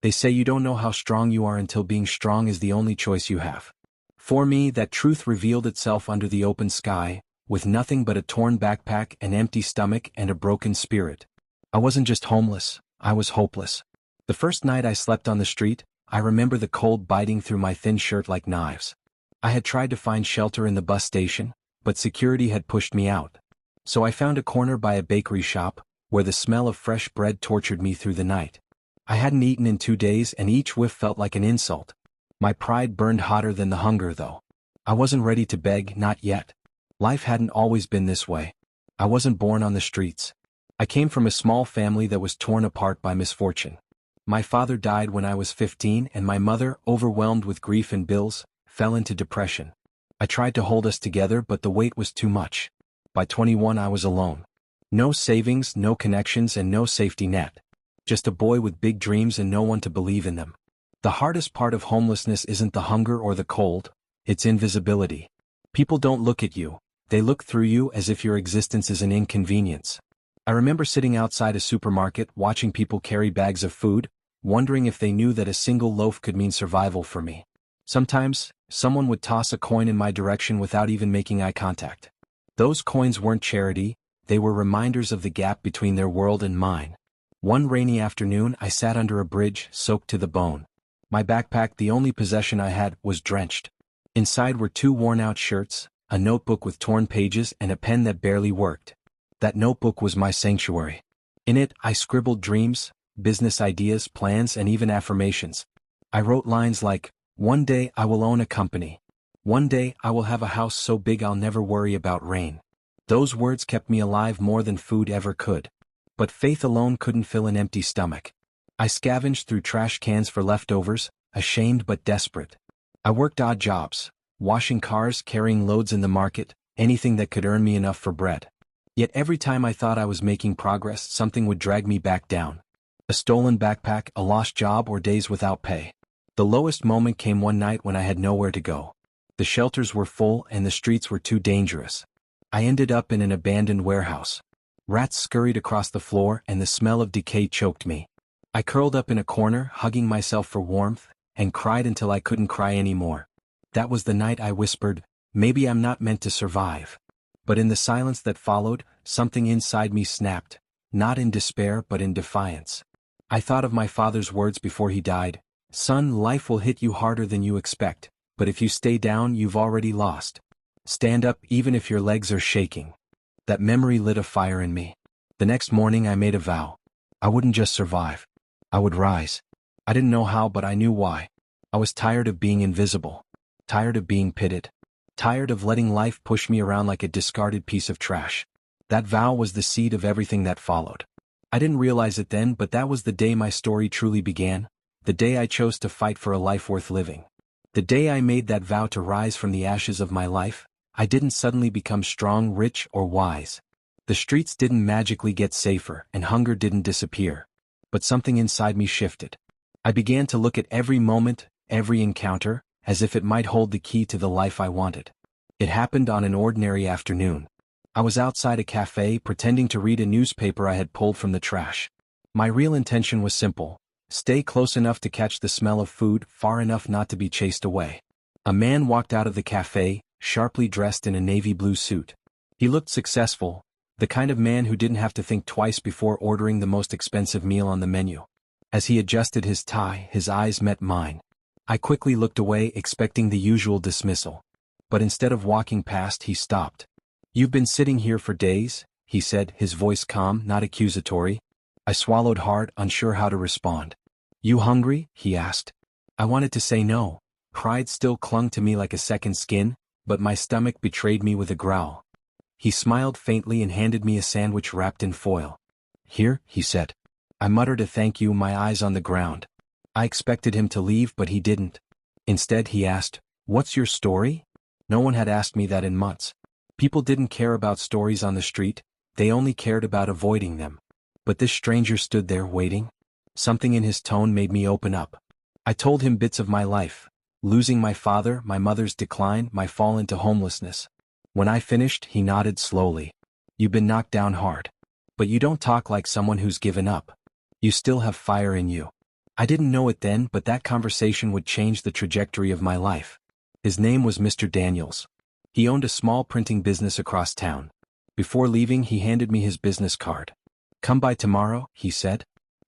They say you don't know how strong you are until being strong is the only choice you have. For me, that truth revealed itself under the open sky, with nothing but a torn backpack, an empty stomach, and a broken spirit. I wasn't just homeless, I was hopeless. The first night I slept on the street, I remember the cold biting through my thin shirt like knives. I had tried to find shelter in the bus station, but security had pushed me out. So I found a corner by a bakery shop, where the smell of fresh bread tortured me through the night. I hadn't eaten in 2 days and each whiff felt like an insult. My pride burned hotter than the hunger though. I wasn't ready to beg, not yet. Life hadn't always been this way. I wasn't born on the streets. I came from a small family that was torn apart by misfortune. My father died when I was 15 and my mother, overwhelmed with grief and bills, fell into depression. I tried to hold us together but the weight was too much. By 21 I was alone. No savings, no connections and no safety net. Just a boy with big dreams and no one to believe in them. The hardest part of homelessness isn't the hunger or the cold, it's invisibility. People don't look at you, they look through you as if your existence is an inconvenience. I remember sitting outside a supermarket watching people carry bags of food, wondering if they knew that a single loaf could mean survival for me. Sometimes, someone would toss a coin in my direction without even making eye contact. Those coins weren't charity, they were reminders of the gap between their world and mine. One rainy afternoon I sat under a bridge, soaked to the bone. My backpack, the only possession I had, was drenched. Inside were 2 worn-out shirts, a notebook with torn pages and a pen that barely worked. That notebook was my sanctuary. In it, I scribbled dreams, business ideas, plans, and even affirmations. I wrote lines like, "One day I will own a company. One day I will have a house so big I'll never worry about rain." Those words kept me alive more than food ever could. But faith alone couldn't fill an empty stomach. I scavenged through trash cans for leftovers, ashamed but desperate. I worked odd jobs, washing cars, carrying loads in the market, anything that could earn me enough for bread. Yet every time I thought I was making progress, something would drag me back down. A stolen backpack, a lost job, or days without pay. The lowest moment came one night when I had nowhere to go. The shelters were full and the streets were too dangerous. I ended up in an abandoned warehouse. Rats scurried across the floor and the smell of decay choked me. I curled up in a corner, hugging myself for warmth, and cried until I couldn't cry anymore. That was the night I whispered, "Maybe I'm not meant to survive." But in the silence that followed, something inside me snapped, not in despair but in defiance. I thought of my father's words before he died, "Son, life will hit you harder than you expect, but if you stay down you've already lost. Stand up even if your legs are shaking." That memory lit a fire in me. The next morning I made a vow. I wouldn't just survive. I would rise. I didn't know how but I knew why. I was tired of being invisible. Tired of being pitted. Tired of letting life push me around like a discarded piece of trash. That vow was the seed of everything that followed. I didn't realize it then but that was the day my story truly began, the day I chose to fight for a life worth living. The day I made that vow to rise from the ashes of my life, I didn't suddenly become strong, rich, or wise. The streets didn't magically get safer and hunger didn't disappear. But something inside me shifted. I began to look at every moment, every encounter, as if it might hold the key to the life I wanted. It happened on an ordinary afternoon. I was outside a cafe pretending to read a newspaper I had pulled from the trash. My real intention was simple: stay close enough to catch the smell of food, far enough not to be chased away. A man walked out of the cafe, sharply dressed in a navy blue suit. He looked successful, the kind of man who didn't have to think twice before ordering the most expensive meal on the menu. As he adjusted his tie, his eyes met mine. I quickly looked away, expecting the usual dismissal. But instead of walking past, he stopped. "You've been sitting here for days," he said, his voice calm, not accusatory. I swallowed hard, unsure how to respond. "You hungry?" he asked. I wanted to say no. Pride still clung to me like a second skin, but my stomach betrayed me with a growl. He smiled faintly and handed me a sandwich wrapped in foil. "Here," he said. I muttered a thank you, my eyes on the ground. I expected him to leave but he didn't. Instead he asked, "What's your story?" No one had asked me that in months. People didn't care about stories on the street, they only cared about avoiding them. But this stranger stood there waiting. Something in his tone made me open up. I told him bits of my life. Losing my father, my mother's decline, my fall into homelessness. When I finished, he nodded slowly. "You've been knocked down hard. But you don't talk like someone who's given up. You still have fire in you." I didn't know it then, but that conversation would change the trajectory of my life. His name was Mr. Daniels. He owned a small printing business across town. Before leaving, he handed me his business card. "Come by tomorrow," he said.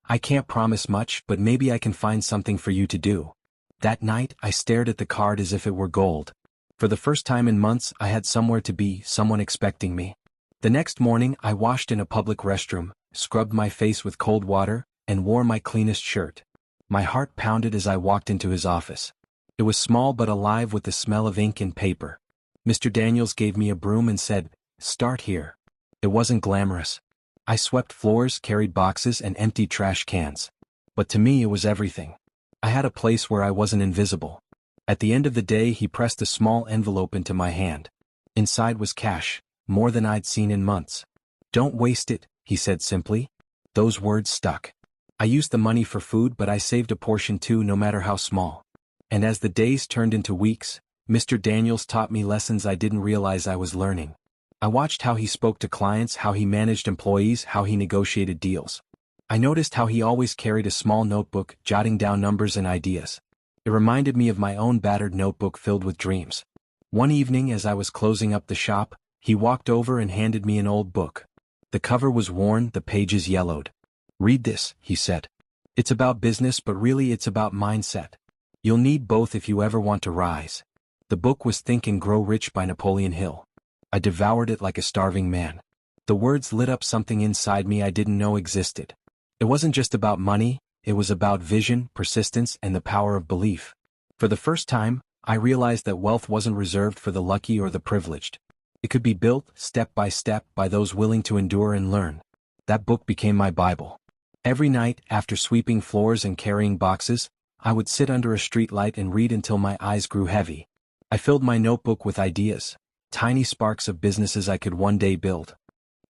"I can't promise much, but maybe I can find something for you to do." That night, I stared at the card as if it were gold. For the first time in months, I had somewhere to be, someone expecting me. The next morning, I washed in a public restroom, scrubbed my face with cold water, and wore my cleanest shirt. My heart pounded as I walked into his office. It was small but alive with the smell of ink and paper. Mr. Daniels gave me a broom and said, "Start here." It wasn't glamorous. I swept floors, carried boxes, and emptied trash cans. But to me it was everything. I had a place where I wasn't invisible. At the end of the day, he pressed a small envelope into my hand. Inside was cash, more than I'd seen in months. "Don't waste it," he said simply. Those words stuck. I used the money for food, but I saved a portion too, no matter how small. And as the days turned into weeks, Mr. Daniels taught me lessons I didn't realize I was learning. I watched how he spoke to clients, how he managed employees, how he negotiated deals. I noticed how he always carried a small notebook, jotting down numbers and ideas. It reminded me of my own battered notebook filled with dreams. One evening, as I was closing up the shop, he walked over and handed me an old book. The cover was worn, the pages yellowed. "Read this," he said. "It's about business, but really it's about mindset. You'll need both if you ever want to rise." The book was Think and Grow Rich by Napoleon Hill. I devoured it like a starving man. The words lit up something inside me I didn't know existed. It wasn't just about money, it was about vision, persistence, and the power of belief. For the first time, I realized that wealth wasn't reserved for the lucky or the privileged. It could be built, step by step, by those willing to endure and learn. That book became my Bible. Every night, after sweeping floors and carrying boxes, I would sit under a street light and read until my eyes grew heavy. I filled my notebook with ideas, tiny sparks of businesses I could one day build.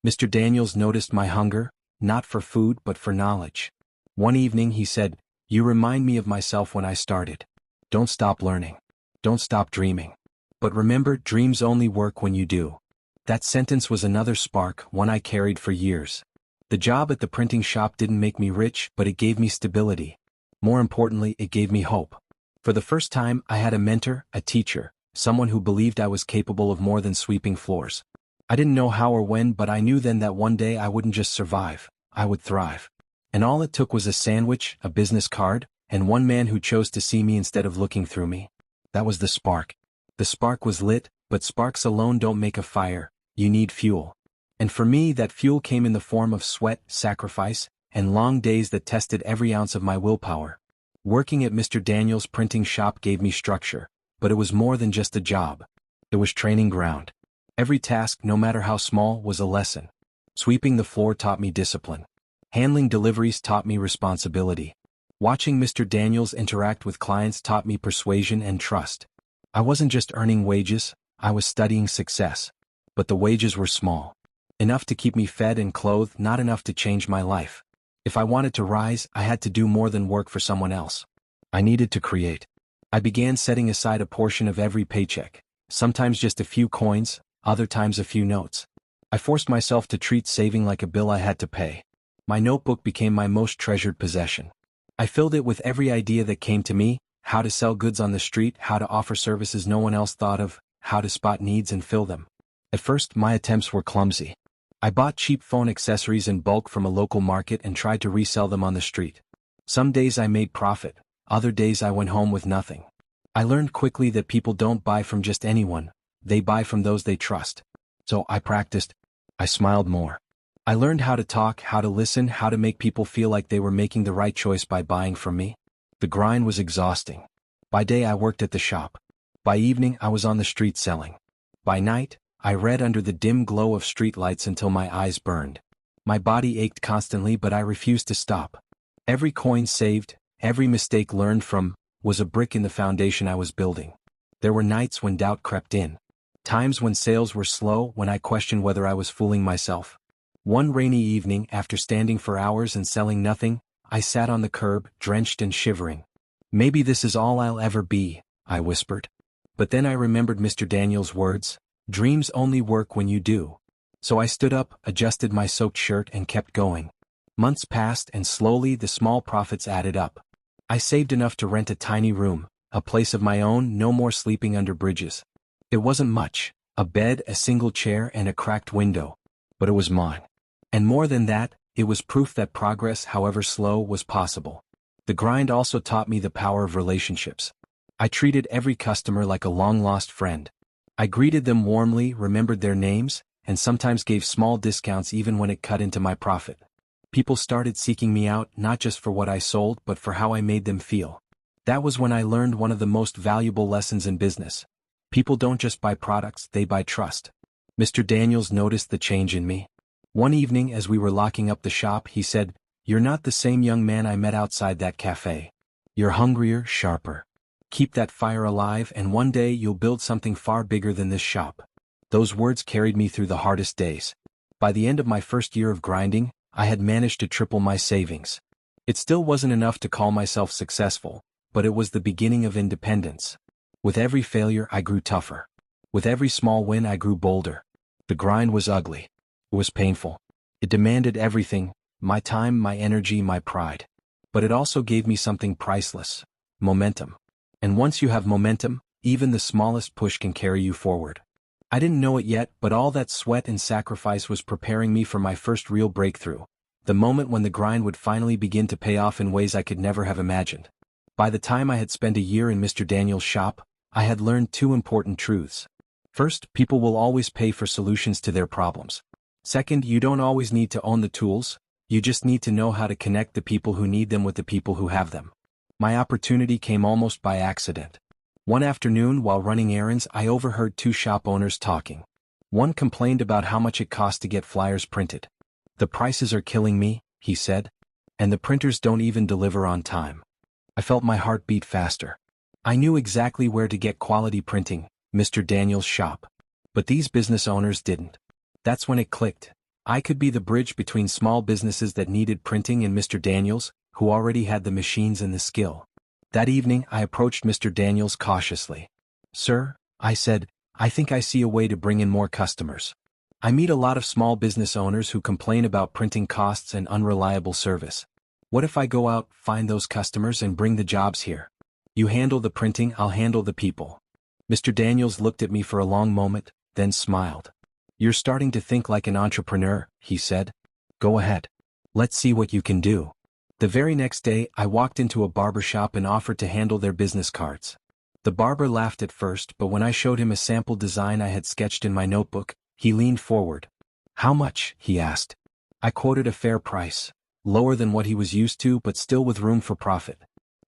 Mr. Daniels noticed my hunger, not for food but for knowledge. One evening he said, "You remind me of myself when I started. Don't stop learning. Don't stop dreaming. But remember, dreams only work when you do." That sentence was another spark, one I carried for years. The job at the printing shop didn't make me rich, but it gave me stability. More importantly, it gave me hope. For the first time, I had a mentor, a teacher, someone who believed I was capable of more than sweeping floors. I didn't know how or when, but I knew then that one day I wouldn't just survive, I would thrive. And all it took was a sandwich, a business card, and one man who chose to see me instead of looking through me. That was the spark. The spark was lit, but sparks alone don't make a fire, you need fuel. And for me, that fuel came in the form of sweat, sacrifice, and long days that tested every ounce of my willpower. Working at Mr. Daniels' printing shop gave me structure, but it was more than just a job. It was training ground. Every task, no matter how small, was a lesson. Sweeping the floor taught me discipline. Handling deliveries taught me responsibility. Watching Mr. Daniels interact with clients taught me persuasion and trust. I wasn't just earning wages, I was studying success. But the wages were small. Enough to keep me fed and clothed, not enough to change my life. If I wanted to rise, I had to do more than work for someone else. I needed to create. I began setting aside a portion of every paycheck, sometimes just a few coins, other times a few notes. I forced myself to treat saving like a bill I had to pay. My notebook became my most treasured possession. I filled it with every idea that came to me: how to sell goods on the street, how to offer services no one else thought of, how to spot needs and fill them. At first, my attempts were clumsy. I bought cheap phone accessories in bulk from a local market and tried to resell them on the street. Some days I made profit, other days I went home with nothing. I learned quickly that people don't buy from just anyone, they buy from those they trust. So I practiced. I smiled more. I learned how to talk, how to listen, how to make people feel like they were making the right choice by buying from me. The grind was exhausting. By day I worked at the shop. By evening I was on the street selling. By night, I read under the dim glow of street lights until my eyes burned. My body ached constantly, but I refused to stop. Every coin saved, every mistake learned from, was a brick in the foundation I was building. There were nights when doubt crept in. Times when sales were slow, when I questioned whether I was fooling myself. One rainy evening, after standing for hours and selling nothing, I sat on the curb, drenched and shivering. "Maybe this is all I'll ever be," I whispered. But then I remembered Mr. Daniels' words, "Dreams only work when you do." So I stood up, adjusted my soaked shirt and kept going. Months passed and slowly the small profits added up. I saved enough to rent a tiny room, a place of my own, no more sleeping under bridges. It wasn't much, a bed, a single chair, and a cracked window. But it was mine. And more than that, it was proof that progress, however slow, was possible. The grind also taught me the power of relationships. I treated every customer like a long-lost friend. I greeted them warmly, remembered their names, and sometimes gave small discounts even when it cut into my profit. People started seeking me out not just for what I sold but for how I made them feel. That was when I learned one of the most valuable lessons in business. People don't just buy products, they buy trust. Mr. Daniels noticed the change in me. One evening as we were locking up the shop, he said, "You're not the same young man I met outside that cafe. You're hungrier, sharper. Keep that fire alive and one day you'll build something far bigger than this shop." Those words carried me through the hardest days. By the end of my first year of grinding, I had managed to triple my savings. It still wasn't enough to call myself successful, but it was the beginning of independence. With every failure I grew tougher. With every small win I grew bolder. The grind was ugly. It was painful. It demanded everything, my time, my energy, my pride. But it also gave me something priceless: momentum. And once you have momentum, even the smallest push can carry you forward. I didn't know it yet, but all that sweat and sacrifice was preparing me for my first real breakthrough, the moment when the grind would finally begin to pay off in ways I could never have imagined. By the time I had spent a year in Mr. Daniels' shop, I had learned two important truths. First, people will always pay for solutions to their problems. Second, you don't always need to own the tools, you just need to know how to connect the people who need them with the people who have them. My opportunity came almost by accident. One afternoon while running errands, I overheard two shop owners talking. One complained about how much it cost to get flyers printed. "The prices are killing me," he said. "And the printers don't even deliver on time." I felt my heart beat faster. I knew exactly where to get quality printing, Mr. Daniels' shop. But these business owners didn't. That's when it clicked. I could be the bridge between small businesses that needed printing and Mr. Daniels, who already had the machines and the skill. That evening I approached Mr. Daniels cautiously. "Sir," I said, "I think I see a way to bring in more customers. I meet a lot of small business owners who complain about printing costs and unreliable service. What if I go out, find those customers and bring the jobs here? You handle the printing, I'll handle the people." Mr. Daniels looked at me for a long moment, then smiled. "You're starting to think like an entrepreneur," he said. "Go ahead. Let's see what you can do." The very next day, I walked into a barber shop and offered to handle their business cards. The barber laughed at first, but when I showed him a sample design I had sketched in my notebook, he leaned forward. "How much?" he asked. I quoted a fair price, lower than what he was used to but still with room for profit.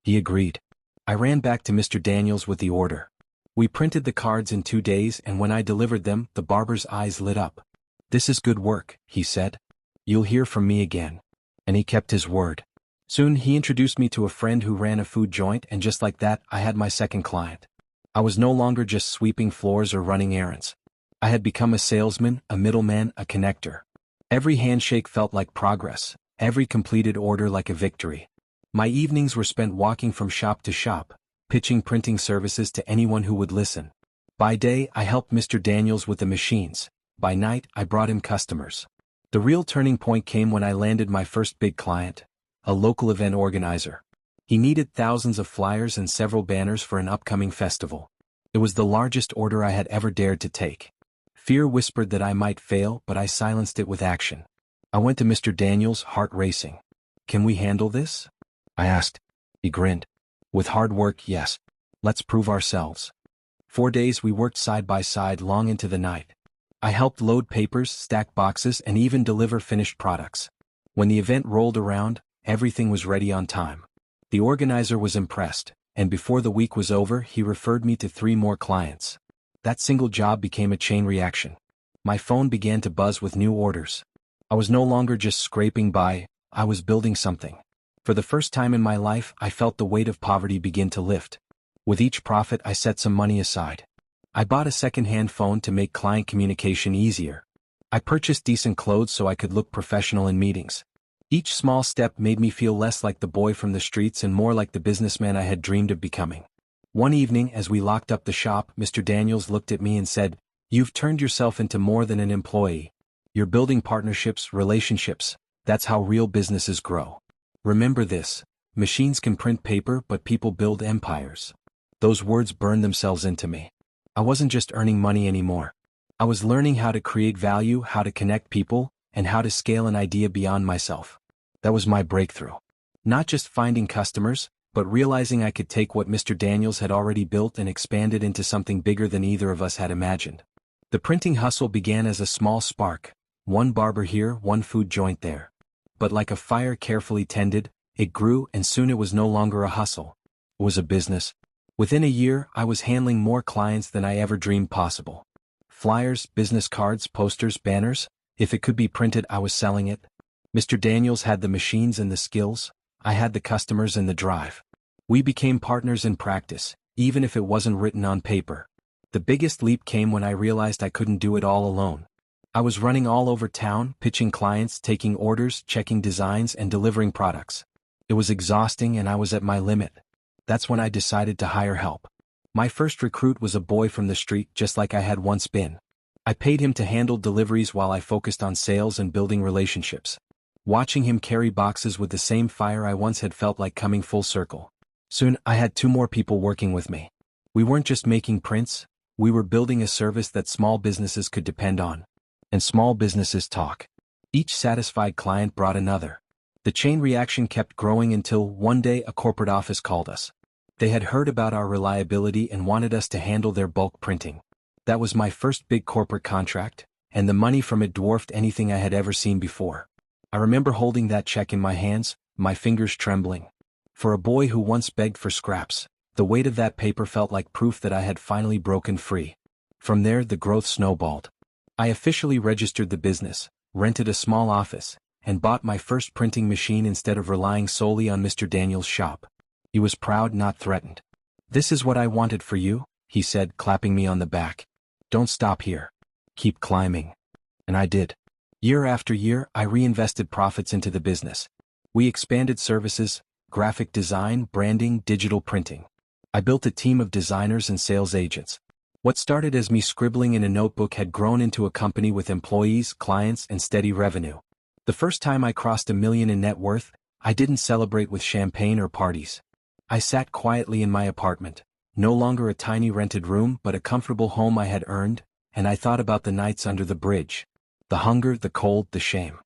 He agreed. I ran back to Mr. Daniels with the order. We printed the cards in 2 days, and when I delivered them, the barber's eyes lit up. "This is good work," he said. "You'll hear from me again." And he kept his word. Soon he introduced me to a friend who ran a food joint, and just like that, I had my second client. I was no longer just sweeping floors or running errands. I had become a salesman, a middleman, a connector. Every handshake felt like progress, every completed order like a victory. My evenings were spent walking from shop to shop, pitching printing services to anyone who would listen. By day, I helped Mr. Daniels with the machines. By night, I brought him customers. The real turning point came when I landed my first big client, a local event organizer. He needed thousands of flyers and several banners for an upcoming festival. It was the largest order I had ever dared to take. Fear whispered that I might fail, but I silenced it with action. I went to Mr. Daniels, heart racing. "Can we handle this?" I asked. He grinned. "With hard work, yes. Let's prove ourselves." 4 days we worked side by side long into the night. I helped load papers, stack boxes, and even deliver finished products. When the event rolled around, everything was ready on time. The organizer was impressed, and before the week was over, he referred me to 3 more clients. That single job became a chain reaction. My phone began to buzz with new orders. I was no longer just scraping by, I was building something. For the first time in my life, I felt the weight of poverty begin to lift. With each profit, I set some money aside. I bought a second-hand phone to make client communication easier. I purchased decent clothes so I could look professional in meetings. Each small step made me feel less like the boy from the streets and more like the businessman I had dreamed of becoming. One evening, as we locked up the shop, Mr. Daniels looked at me and said, "You've turned yourself into more than an employee. You're building partnerships, relationships. That's how real businesses grow. Remember this, Machines can print paper, but people build empires. Those words burned themselves into me. I wasn't just earning money anymore. I was learning how to create value, how to connect people, and how to scale an idea beyond myself. That was my breakthrough. Not just finding customers, but realizing I could take what Mr. Daniels had already built and expand it into something bigger than either of us had imagined. The printing hustle began as a small spark, one barber here, one food joint there. But like a fire carefully tended, it grew, and soon it was no longer a hustle. It was a business. Within a year, I was handling more clients than I ever dreamed possible. Flyers, business cards, posters, banners. If it could be printed, I was selling it. Mr. Daniels had the machines and the skills. I had the customers and the drive. We became partners in practice, even if it wasn't written on paper. The biggest leap came when I realized I couldn't do it all alone. I was running all over town, pitching clients, taking orders, checking designs, and delivering products. It was exhausting and I was at my limit. That's when I decided to hire help. My first recruit was a boy from the street, just like I had once been. I paid him to handle deliveries while I focused on sales and building relationships. Watching him carry boxes with the same fire I once had felt like coming full circle. Soon, I had 2 more people working with me. We weren't just making prints, we were building a service that small businesses could depend on. And small businesses talk. Each satisfied client brought another. The chain reaction kept growing until one day a corporate office called us. They had heard about our reliability and wanted us to handle their bulk printing. That was my first big corporate contract, and the money from it dwarfed anything I had ever seen before. I remember holding that check in my hands, my fingers trembling. For a boy who once begged for scraps, the weight of that paper felt like proof that I had finally broken free. From there, the growth snowballed. I officially registered the business, rented a small office, and bought my first printing machine instead of relying solely on Mr. Daniels' shop. He was proud, not threatened. "This is what I wanted for you," he said, clapping me on the back. "Don't stop here. Keep climbing." And I did. Year after year, I reinvested profits into the business. We expanded services, graphic design, branding, digital printing. I built a team of designers and sales agents. What started as me scribbling in a notebook had grown into a company with employees, clients, and steady revenue. The first time I crossed $1 million in net worth, I didn't celebrate with champagne or parties. I sat quietly in my apartment, no longer a tiny rented room but a comfortable home I had earned, and I thought about the nights under the bridge. The hunger, the cold, the shame.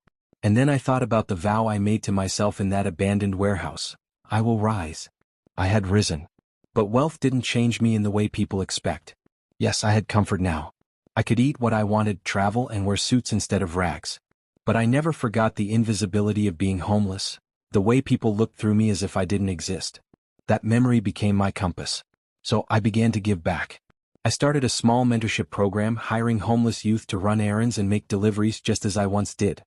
And then I thought about the vow I made to myself in that abandoned warehouse. I will rise. I had risen. But wealth didn't change me in the way people expect. Yes, I had comfort now. I could eat what I wanted, travel, and wear suits instead of rags. But I never forgot the invisibility of being homeless, the way people looked through me as if I didn't exist. That memory became my compass. So I began to give back. I started a small mentorship program, hiring homeless youth to run errands and make deliveries just as I once did.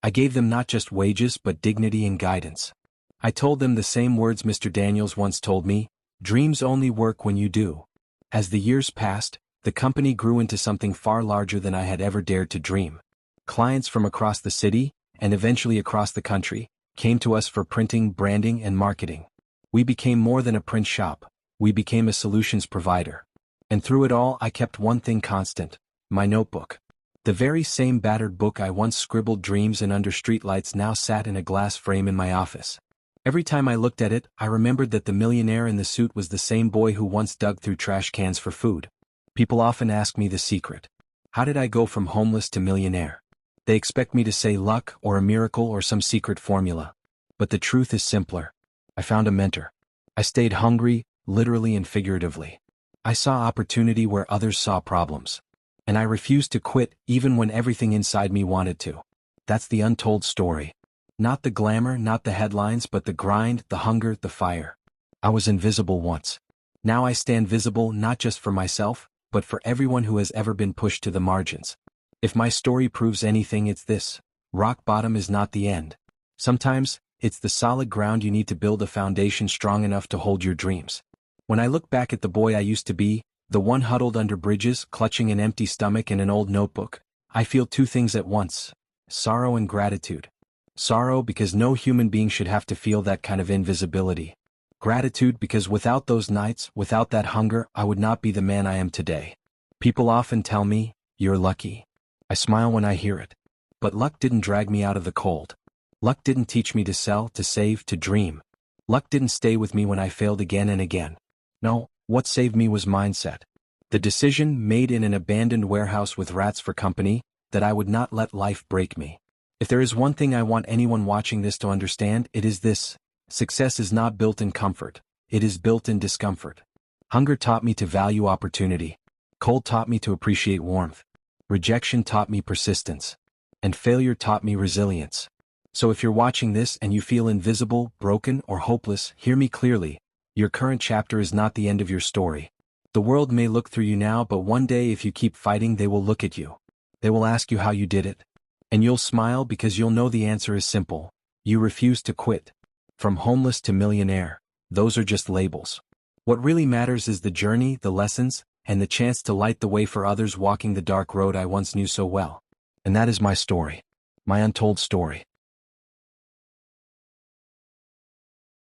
I gave them not just wages but dignity and guidance. I told them the same words Mr. Daniels once told me: dreams only work when you do. As the years passed, the company grew into something far larger than I had ever dared to dream. Clients from across the city, and eventually across the country, came to us for printing, branding, and marketing. We became more than a print shop. We became a solutions provider. And through it all, I kept one thing constant: my notebook. The very same battered book I once scribbled dreams in under streetlights now sat in a glass frame in my office. Every time I looked at it, I remembered that the millionaire in the suit was the same boy who once dug through trash cans for food. People often ask me the secret. How did I go from homeless to millionaire? They expect me to say luck or a miracle or some secret formula. But the truth is simpler. I found a mentor. I stayed hungry, literally and figuratively. I saw opportunity where others saw problems. And I refused to quit even when everything inside me wanted to. That's the untold story. Not the glamour, not the headlines, but the grind, the hunger, the fire. I was invisible once. Now I stand visible not just for myself, but for everyone who has ever been pushed to the margins. If my story proves anything, it's this: rock bottom is not the end. Sometimes, it's the solid ground you need to build a foundation strong enough to hold your dreams. When I look back at the boy I used to be, the one huddled under bridges, clutching an empty stomach and an old notebook, I feel 2 things at once: sorrow and gratitude. Sorrow because no human being should have to feel that kind of invisibility. Gratitude because without those nights, without that hunger, I would not be the man I am today. People often tell me, "You're lucky." I smile when I hear it. But luck didn't drag me out of the cold. Luck didn't teach me to sell, to save, to dream. Luck didn't stay with me when I failed again and again. No, what saved me was mindset. The decision, made in an abandoned warehouse with rats for company, that I would not let life break me. If there is one thing I want anyone watching this to understand, it is this: success is not built in comfort, it is built in discomfort. Hunger taught me to value opportunity. Cold taught me to appreciate warmth. Rejection taught me persistence. And failure taught me resilience. So if you're watching this and you feel invisible, broken, or hopeless, hear me clearly. Your current chapter is not the end of your story. The world may look through you now, but one day if you keep fighting, they will look at you. They will ask you how you did it. And you'll smile because you'll know the answer is simple. You refuse to quit. From homeless to millionaire, those are just labels. What really matters is the journey, the lessons, and the chance to light the way for others walking the dark road I once knew so well. And that is my story. My untold story.